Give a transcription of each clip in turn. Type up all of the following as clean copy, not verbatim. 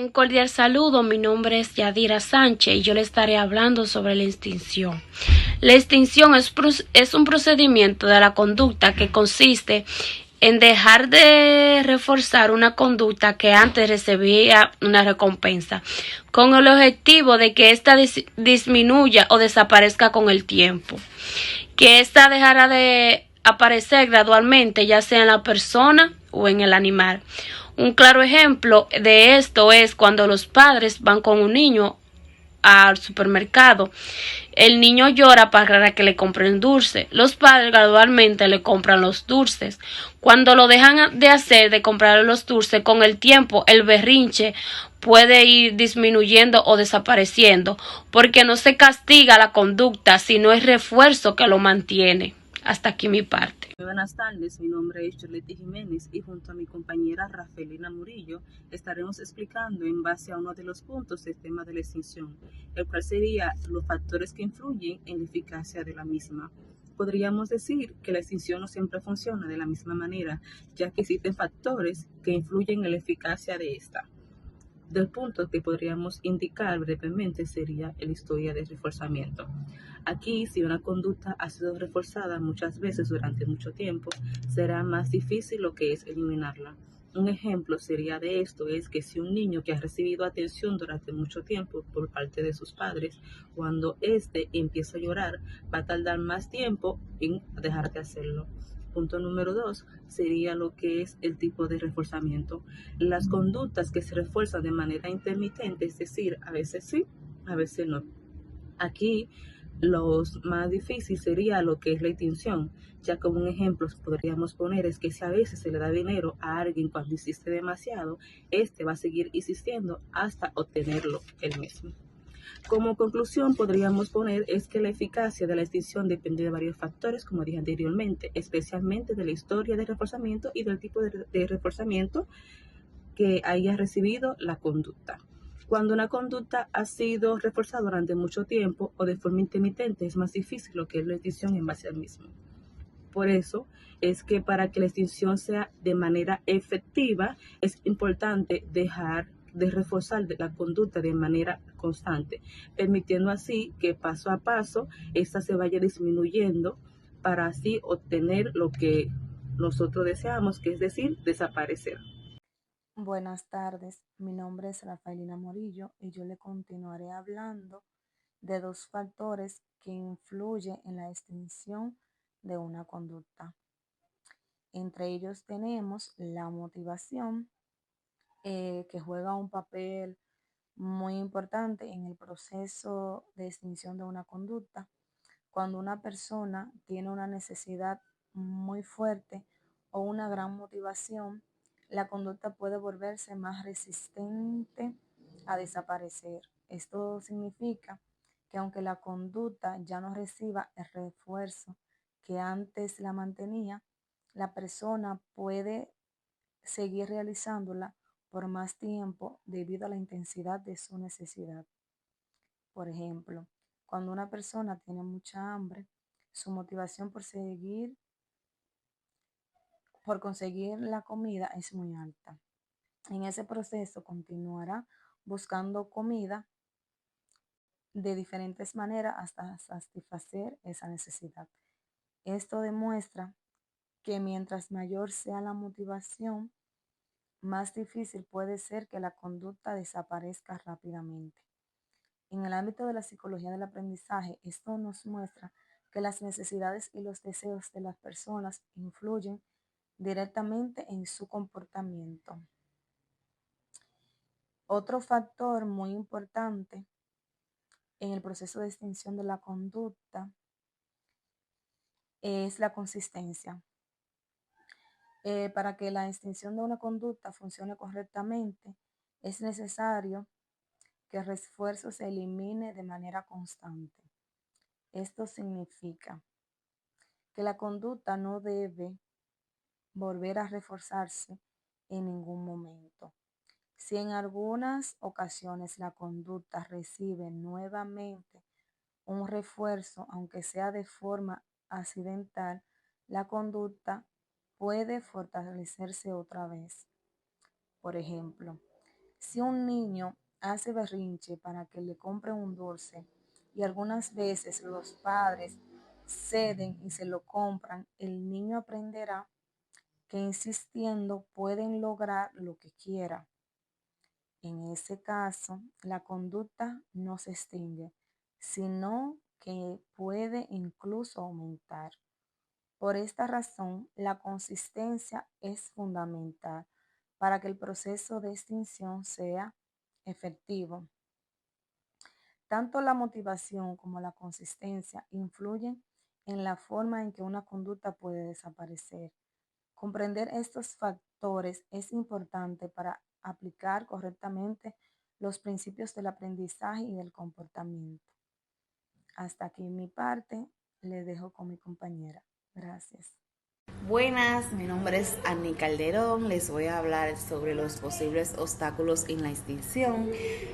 Un cordial saludo, mi nombre es Yadira Sánchez y yo le estaré hablando sobre la extinción. La extinción es un procedimiento de la conducta que consiste en dejar de reforzar una conducta que antes recibía una recompensa, con el objetivo de que ésta disminuya o desaparezca con el tiempo, que ésta dejará de aparecer gradualmente, ya sea en la persona o en el animal. Un claro ejemplo de esto es cuando los padres van con un niño al supermercado. El niño llora para que le compren dulce. Los padres gradualmente le compran los dulces. Cuando lo dejan de hacer, de comprar los dulces, con el tiempo el berrinche puede ir disminuyendo o desapareciendo, porque no se castiga la conducta, sino el refuerzo que lo mantiene. Hasta aquí mi parte. Muy buenas tardes, mi nombre es Charlety Jiménez y junto a mi compañera Rafaelina Murillo estaremos explicando en base a uno de los puntos del tema de la extinción, el cual sería los factores que influyen en la eficacia de la misma. Podríamos decir que la extinción no siempre funciona de la misma manera, ya que existen factores que influyen en la eficacia de esta. Del punto que podríamos indicar brevemente sería la historia de reforzamiento. Aquí, si una conducta ha sido reforzada muchas veces durante mucho tiempo, será más difícil lo que es eliminarla. Un ejemplo sería de esto es que si un niño que ha recibido atención durante mucho tiempo por parte de sus padres, cuando éste empieza a llorar, va a tardar más tiempo en dejar de hacerlo. Punto número 2 sería lo que es el tipo de reforzamiento. Las conductas que se refuerzan de manera intermitente, es decir, a veces sí, a veces no. Aquí los más difícil sería lo que es la extinción, ya como un ejemplo podríamos poner es que si a veces se le da dinero a alguien cuando insiste demasiado, este va a seguir insistiendo hasta obtenerlo él mismo. Como conclusión, podríamos poner es que la eficacia de la extinción depende de varios factores, como dije anteriormente, especialmente de la historia de reforzamiento y del tipo de reforzamiento que haya recibido la conducta. Cuando una conducta ha sido reforzada durante mucho tiempo o de forma intermitente, es más difícil lo que es la extinción en base al mismo. Por eso es que para que la extinción sea de manera efectiva, es importante dejar de reforzar la conducta de manera constante, permitiendo así que paso a paso esta se vaya disminuyendo para así obtener lo que nosotros deseamos, que es decir, desaparecer. Buenas tardes, mi nombre es Rafaelina Morillo y yo le continuaré hablando de dos factores que influyen en la extinción de una conducta. Entre ellos tenemos la motivación, que juega un papel muy importante en el proceso de extinción de una conducta. Cuando una persona tiene una necesidad muy fuerte o una gran motivación, la conducta puede volverse más resistente a desaparecer. Esto significa que aunque la conducta ya no reciba el refuerzo que antes la mantenía, la persona puede seguir realizándola por más tiempo debido a la intensidad de su necesidad. Por ejemplo, cuando una persona tiene mucha hambre, su motivación por conseguir la comida es muy alta. En ese proceso continuará buscando comida de diferentes maneras hasta satisfacer esa necesidad. Esto demuestra que mientras mayor sea la motivación, más difícil puede ser que la conducta desaparezca rápidamente. En el ámbito de la psicología del aprendizaje, esto nos muestra que las necesidades y los deseos de las personas influyen directamente en su comportamiento. Otro factor muy importante en el proceso de extinción de la conducta es la consistencia. Para que la extinción de una conducta funcione correctamente, es necesario que el refuerzo se elimine de manera constante. Esto significa que la conducta no debe volver a reforzarse en ningún momento. Si en algunas ocasiones la conducta recibe nuevamente un refuerzo, aunque sea de forma accidental, la conducta puede fortalecerse otra vez. Por ejemplo, Si un niño hace berrinche para que le compren un dulce y algunas veces los padres ceden y se lo compran, el niño aprenderá que insistiendo pueden lograr lo que quiera. En ese caso, la conducta no se extingue, sino que puede incluso aumentar. Por esta razón, la consistencia es fundamental para que el proceso de extinción sea efectivo. Tanto la motivación como la consistencia influyen en la forma en que una conducta puede desaparecer. Comprender estos factores es importante para aplicar correctamente los principios del aprendizaje y del comportamiento. Hasta aquí mi parte, le dejo con mi compañera. Gracias. Buenas, mi nombre es Annie Calderón, les voy a hablar sobre los posibles obstáculos en la extinción.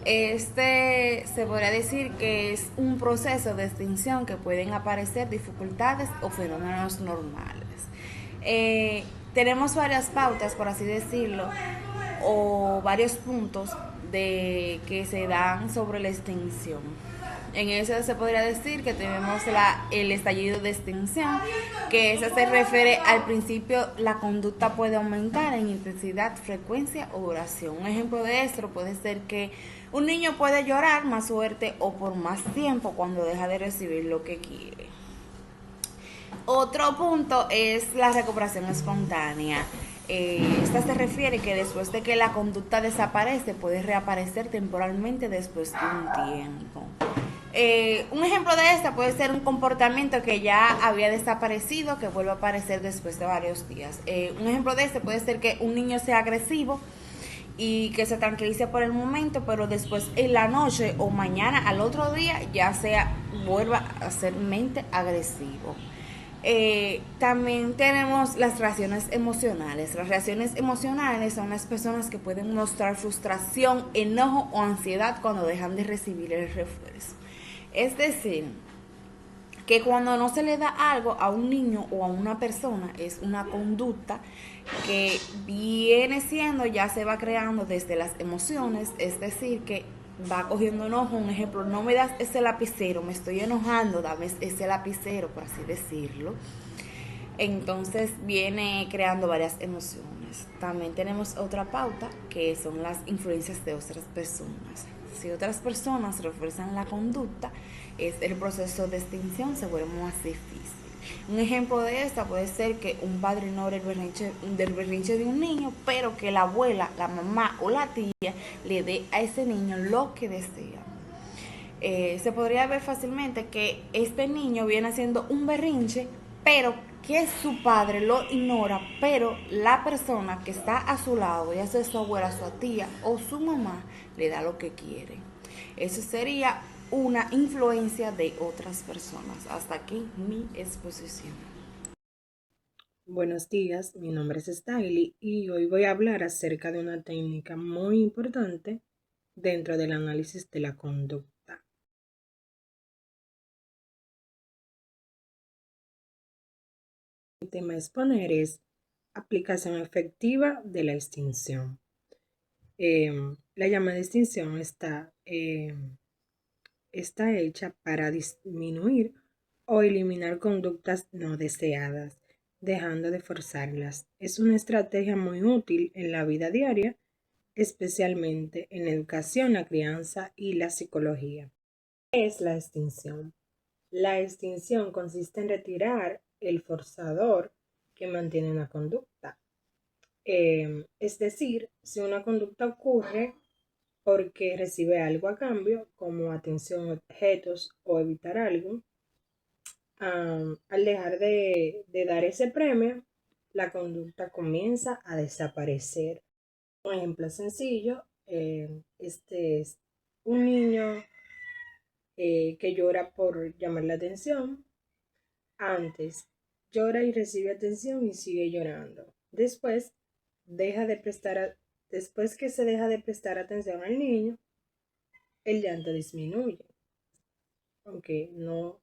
Este se podría decir que es un proceso de extinción que pueden aparecer dificultades o fenómenos normales. Tenemos varias pautas, por así decirlo, o varios puntos que se dan sobre la extinción. En eso se podría decir que tenemos el estallido de extinción, que eso se refiere al principio, la conducta puede aumentar en intensidad, frecuencia o duración. Un ejemplo de esto puede ser que un niño puede llorar más fuerte o por más tiempo cuando deja de recibir lo que quiere. Otro punto es la recuperación espontánea. Esta se refiere que después de que la conducta desaparece, puede reaparecer temporalmente después de un tiempo. Un ejemplo de esta puede ser un comportamiento que ya había desaparecido, que vuelve a aparecer después de varios días. Un ejemplo de este puede ser que un niño sea agresivo y que se tranquilice por el momento, pero después en la noche o mañana al otro día ya vuelva a ser mente agresivo. También tenemos las reacciones emocionales. Las reacciones emocionales son las personas que pueden mostrar frustración, enojo o ansiedad cuando dejan de recibir el refuerzo. Es decir, que cuando no se le da algo a un niño o a una persona, es una conducta que viene siendo, ya se va creando desde las emociones, es decir, que va cogiendo enojo. Un ejemplo, no me das ese lapicero, me estoy enojando, dame ese lapicero, por así decirlo. Entonces viene creando varias emociones. También tenemos otra pauta, que son las influencias de otras personas. Si otras personas refuerzan la conducta, el proceso de extinción se vuelve más difícil. Un ejemplo de esta puede ser que un padre ignore el berrinche de un niño, pero que la abuela, la mamá o la tía le dé a ese niño lo que desea. Se podría ver fácilmente que este niño viene haciendo un berrinche, pero que su padre lo ignora, pero la persona que está a su lado, ya sea su abuela, su tía o su mamá, le da lo que quiere. Eso sería una influencia de otras personas. Hasta aquí mi exposición. Buenos días, mi nombre es Stylie y hoy voy a hablar acerca de una técnica muy importante dentro del análisis de la conducta. El tema a exponer es aplicación efectiva de la extinción. La llamada extinción está hecha para disminuir o eliminar conductas no deseadas, dejando de forzarlas. Es una estrategia muy útil en la vida diaria, especialmente en la educación, la crianza y la psicología. ¿Qué es la extinción? La extinción consiste en retirar el forzador que mantiene una conducta. Es decir, si una conducta ocurre porque recibe algo a cambio, como atención a objetos o evitar algo, al dejar de dar ese premio, la conducta comienza a desaparecer. Un ejemplo sencillo, este es un niño que llora por llamar la atención. Antes llora y recibe atención y sigue llorando. Después que se deja de prestar atención al niño, el llanto disminuye, aunque no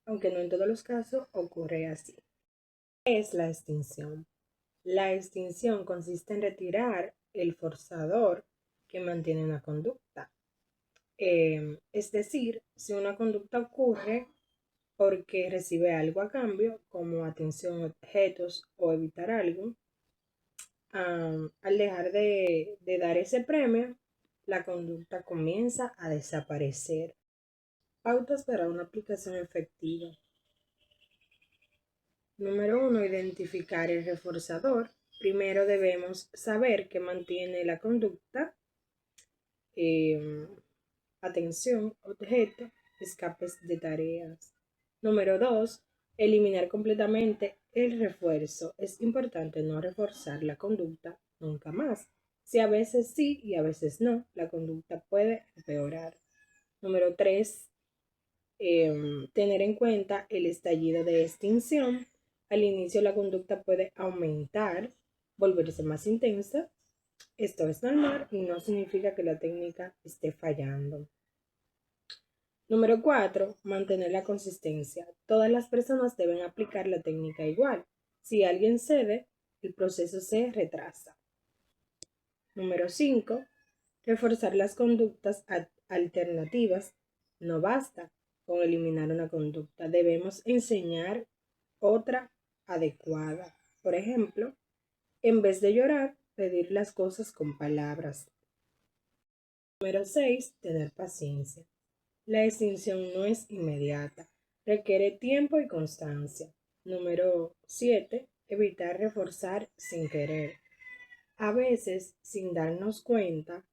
en todos los casos ocurre así. ¿Qué es la extinción? La extinción consiste en retirar el forzador que mantiene una conducta. Es decir, si una conducta ocurre porque recibe algo a cambio, como atención a objetos o evitar algo, al dejar de dar ese premio, la conducta comienza a desaparecer. Pautas para una aplicación efectiva. Número 1. Identificar el reforzador. Primero debemos saber que mantiene la conducta, atención, objeto, escapes de tareas. Número 2. Eliminar completamente el refuerzo. Es importante no reforzar la conducta nunca más. Si a veces sí y a veces no, la conducta puede empeorar. Número 3. Tener en cuenta el estallido de extinción. Al inicio la conducta puede aumentar, volverse más intensa. Esto es normal y no significa que la técnica esté fallando. Número 4. Mantener la consistencia. Todas las personas deben aplicar la técnica igual. Si alguien cede, el proceso se retrasa. Número 5. Reforzar las conductas alternativas. No basta con eliminar una conducta. Debemos enseñar otra adecuada. Por ejemplo, en vez de llorar, pedir las cosas con palabras. Número 6. Tener paciencia. La extinción no es inmediata, requiere tiempo y constancia. Número 7. Evitar reforzar sin querer. A veces, sin darnos cuenta,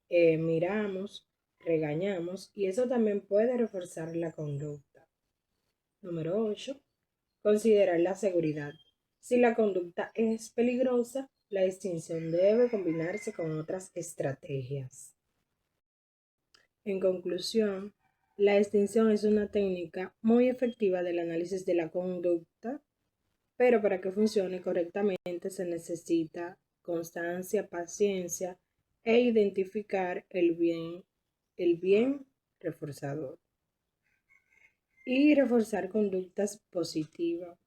miramos, regañamos y eso también puede reforzar la conducta. Número 8. Considerar la seguridad. Si la conducta es peligrosa, la extinción debe combinarse con otras estrategias. En conclusión, la extinción es una técnica muy efectiva del análisis de la conducta, pero para que funcione correctamente se necesita constancia, paciencia e identificar el bien reforzador y reforzar conductas positivas.